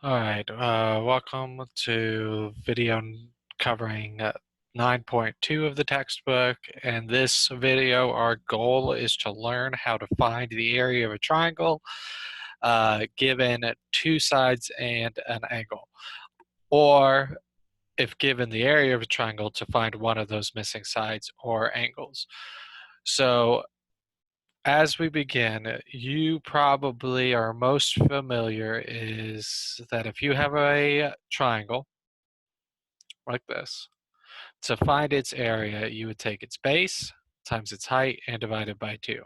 All right, welcome to covering 9.2 of the textbook. In this video, our goal is to learn how to find the area of a triangle given two sides and an angle, or if given the area of a triangle, to find one of those missing sides or angles. So as we begin, you probably are most familiar is that if you have a triangle like this, to find its area, you would take its base times its height and divide it by 2.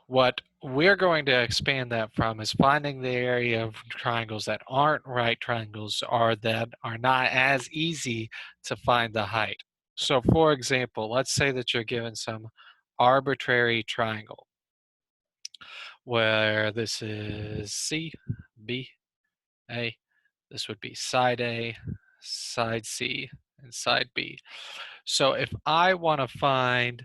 What we're going to expand that from is finding the area of triangles that aren't right triangles or that are not as easy to find the height. So for example, let's say that you're given some arbitrary triangle where this is C, B, A. This would be side A, side C, and side B. So if I want to find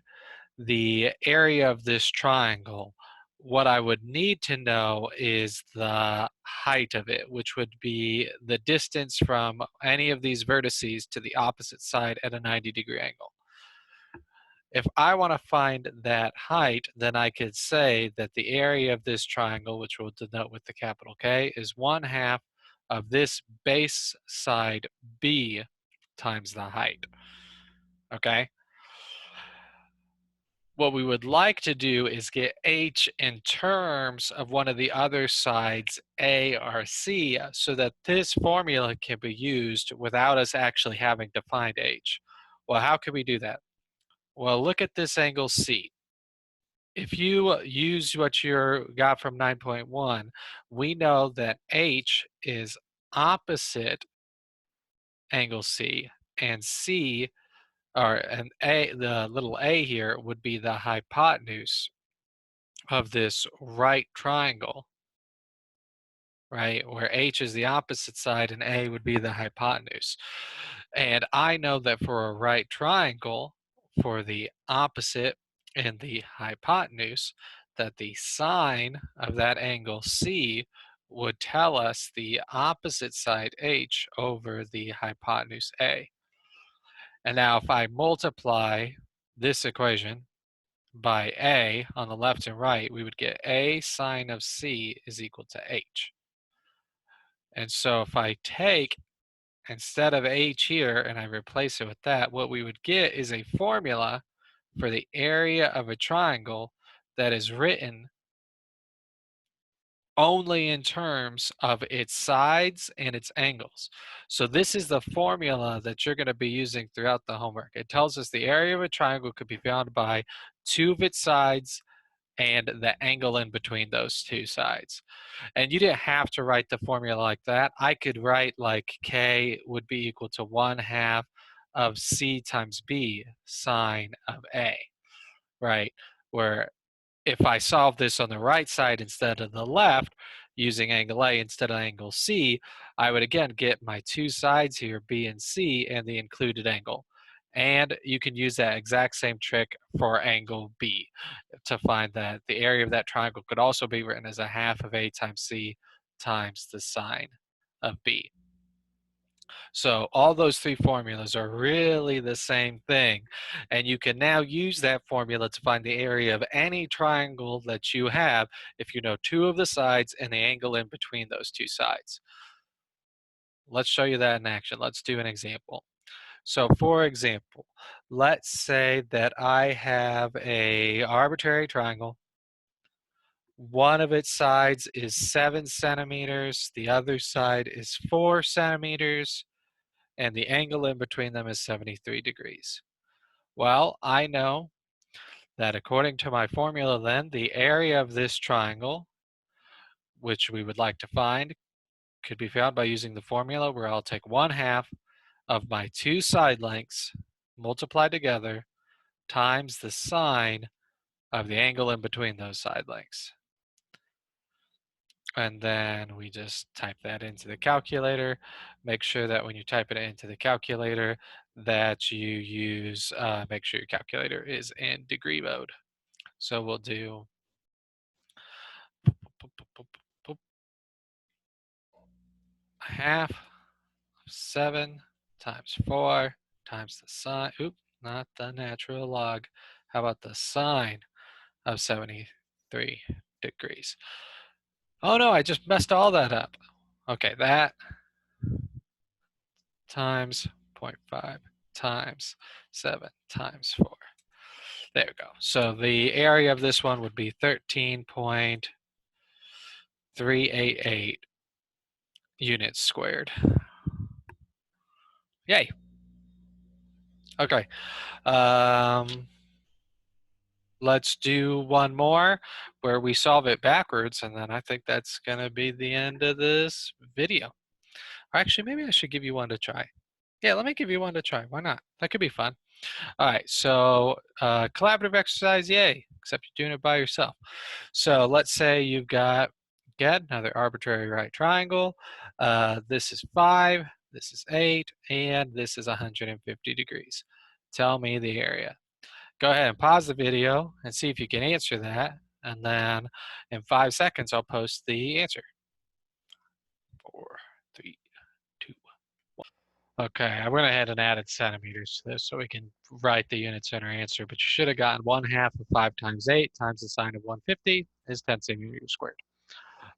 the area of this triangle, what I would need to know is the height of it, which would be the distance from any of these vertices to the opposite side at a 90-degree angle. If I want to find that height, then I could say that the area of this triangle, which we'll denote with the capital K, is 1/2 of this base side B times the height. Okay? What we would like to do is get H in terms of one of the other sides, A or C, so that this formula can be used without us actually having to find H. Well, how can we do that? Well, look at this angle C. If you use what you got from 9.1, we know that H is opposite angle C, and C, and A, the little a here would be the hypotenuse of this right triangle, right? Where H is the opposite side and A would be the hypotenuse. And I know that for a right triangle, for the opposite and the hypotenuse, that the sine of that angle C would tell us the opposite side H over the hypotenuse A. And now if I multiply this equation by A on the left and right, we would get A sine of C is equal to H. And so if I take, instead of H here, and I replace it with that, what we would get is a formula for the area of a triangle that is written only in terms of its sides and its angles. So this is the formula that you're going to be using throughout the homework. It tells us the area of a triangle could be found by 2 of its sides and the angle in between those 2 sides. And you didn't have to write the formula like that. I could write like K would be equal to 1/2 of C times B sine of A, right? Where if I solve this on the right side instead of the left, using angle A instead of angle C, I would again get my 2 sides here, B and C, and the included angle. And you can use that exact same trick for angle B to find that the area of that triangle could also be written as 1/2 of A times C times the sine of B. So all those 3 formulas are really the same thing. And you can now use that formula to find the area of any triangle that you have if you know 2 of the sides and the angle in between those 2 sides. Let's show you that in action. Let's do an example. So for example, let's say that I have a arbitrary triangle. One of its sides is 7 centimeters, the other side is 4 centimeters, and the angle in between them is 73 degrees. Well, I know that according to my formula then, the area of this triangle, which we would like to find, could be found by using the formula where I'll take 1/2 of my 2 side lengths multiplied together times the sine of the angle in between those side lengths. And then we just type that into the calculator. Make sure that when you type it into the calculator that you use, make sure your calculator is in degree mode. So we'll do half of 7 times 4 times the sine, not the natural log. How about the sine of 73 degrees? Oh no, I just messed all that up. Okay, that times 0.5 times 7 times 4. There we go. So the area of this one would be 13.388 units squared. Yay. Okay. Um, let's do one more where we solve it backwards, and then I think that's going to be the end of this video. Or actually, maybe I should give you one to try. Yeah, let me give you one to try. Why not? That could be fun. All right, so collaborative exercise, yay, except you're doing it by yourself. So let's say you've got, again, another arbitrary right triangle. This is 5, this is 8, and this is 150 degrees. Tell me the area. Go ahead and pause the video and see if you can answer that. And then in 5 seconds, I'll post the answer. 4, 3, 2, 1. Okay, I went ahead and added centimeters to this so we can write the units in our answer, but you should have gotten 1/2 of 5 times 8 times the sine of 150 is 10 centimeters squared.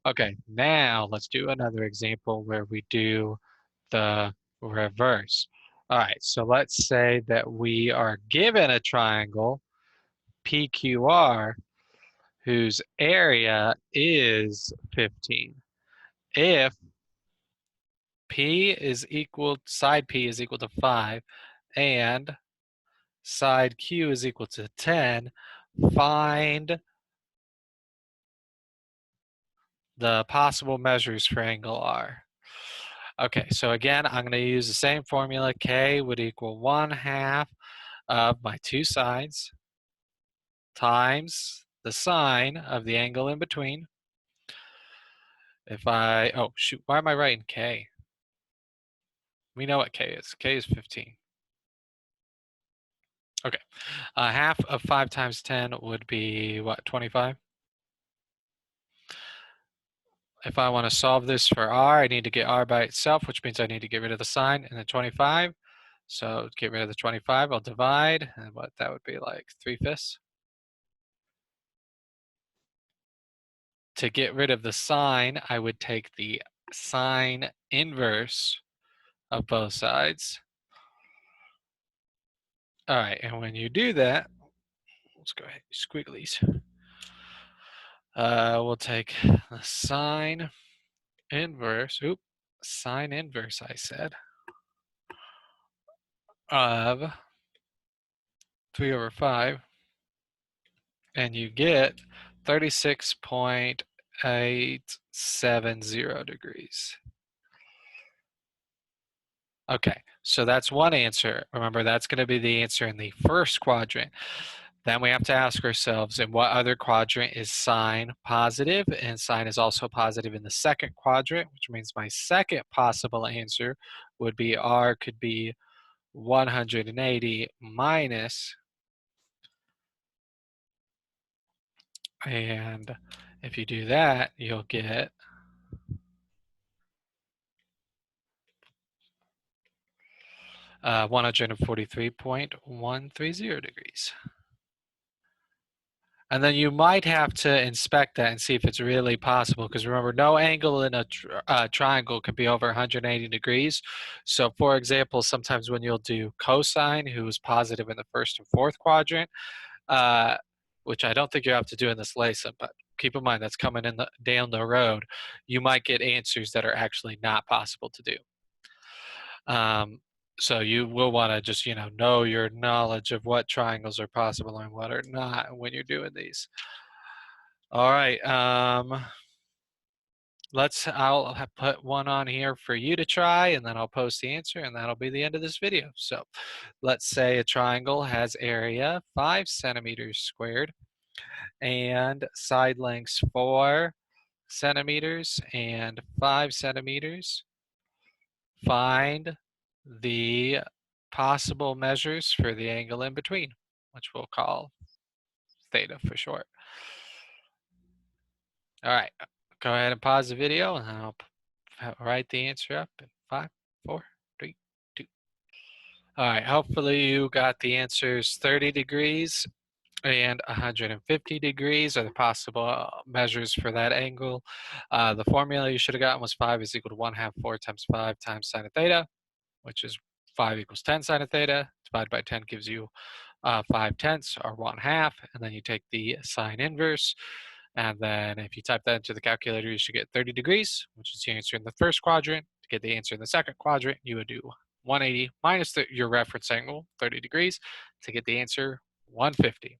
Okay, now let's do another example where we do the reverse. All right, so let's say that we are given a triangle, PQR, whose area is 15. If side P is equal to 5, and side Q is equal to 10, find the possible measures for angle R. Okay, so again, I'm going to use the same formula. K would equal 1/2 of my two sides times the sine of the angle in between. Oh shoot, why am I writing K? We know what K is. K is 15. Okay, half of 5 times 10 would be what, 25? If I want to solve this for R, I need to get R by itself, which means I need to get rid of the sine and the 25. So to get rid of the 25, I'll divide, and what that would be like 3/5. To get rid of the sine, I would take the sine inverse of both sides. All right, and when you do that, let's go ahead, squigglies. We'll take the sine inverse, sine inverse, I said, of 3/5, and you get 36.870 degrees. Okay, so that's one answer. Remember, that's going to be the answer in the first quadrant. Then we have to ask ourselves, in what other quadrant is sine positive? And sine is also positive in the second quadrant, which means my second possible answer would be R could be 180 minus, and if you do that, you'll get 143.130 degrees. And then you might have to inspect that and see if it's really possible, because remember, no angle in a triangle can be over 180 degrees. So for example, sometimes when you'll do cosine, who is positive in the first and fourth quadrant, which I don't think you have to do in this lesson, but keep in mind that's coming down the road, you might get answers that are actually not possible to do. So you will want to just, know your knowledge of what triangles are possible and what are not when you're doing these. All right. I'll put one on here for you to try, and then I'll post the answer, and that'll be the end of this video. So let's say a triangle has area 5 centimeters squared and side lengths 4 centimeters and 5 centimeters. Find the possible measures for the angle in between, which we'll call theta for short. All right, go ahead and pause the video, and I'll Write the answer up in 5, 4, 3, 2. All right, hopefully you got the answers. 30 degrees and 150 degrees are the possible measures for that angle. The formula you should have gotten was 5 is equal to 1 half 4 times 5 times sine of theta, which is 5 equals 10 sine of theta. Divided by 10 gives you 5/10 or 1/2, and then you take the sine inverse. And then if you type that into the calculator, you should get 30 degrees, which is the answer in the first quadrant. To get the answer in the second quadrant, you would do 180 minus your reference angle, 30 degrees, to get the answer 150.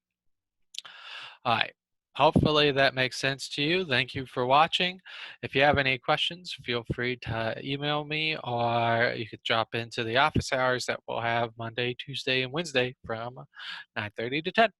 All right. Hopefully that makes sense to you. Thank you for watching. If you have any questions, feel free to email me, or you could drop into the office hours that we'll have Monday, Tuesday, and Wednesday from 9:30 to 10.